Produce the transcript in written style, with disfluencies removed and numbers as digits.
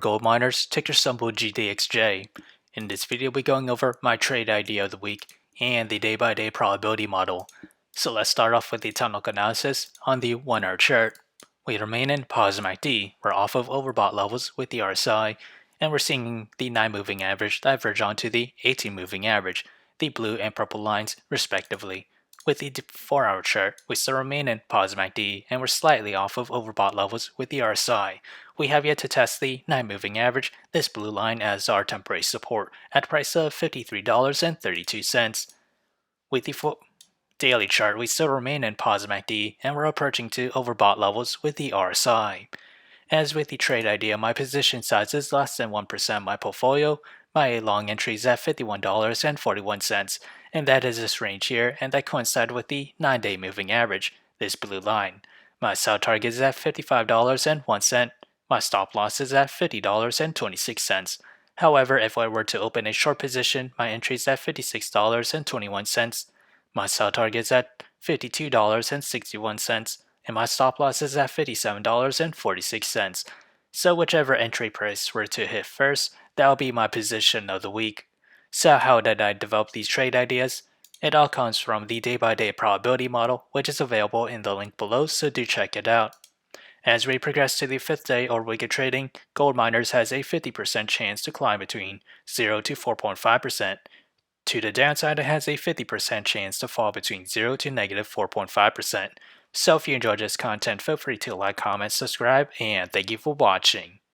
gold miners, ticker symbol GDXJ. In this video, we'll be going over my trade idea of the week and the day-by-day probability model. So let's start off with the technical analysis on the 1-hour chart. We remain in positive MACD. We're off of overbought levels with the RSI, and we're seeing the 9-moving average diverge onto the 18-moving average, the blue and purple lines respectively. With the 4-hour chart, we still remain in positive MACD, and we're slightly off of overbought levels with the RSI. We have yet to test the 9-moving average, this blue line, as our temporary support at a price of $53.32. With the daily chart, we still remain in positive MACD, and we're approaching to overbought levels with the RSI. As with the trade idea, my position size is less than 1% of my portfolio. My long entry is at $51.41, and that is this range here, and that coincides with the 9-day moving average, this blue line. My sell target is at $55.01. My stop loss is at $50.26. However, if I were to open a short position, my entry is at $56.21. My sell target is at $52.61. And my stop loss is at $57.46. So whichever entry price were to hit first, that'll be my position of the week. So how did I develop these trade ideas? It all comes from the day-by-day probability model, which is available in the link below, so do check it out. As we progress to the 5th day or week of trading, gold miners has a 50% chance to climb between 0 to 4.5%. To the downside, it has a 50% chance to fall between 0 to negative 4.5%. So if you enjoyed this content, feel free to like, comment, subscribe, and thank you for watching.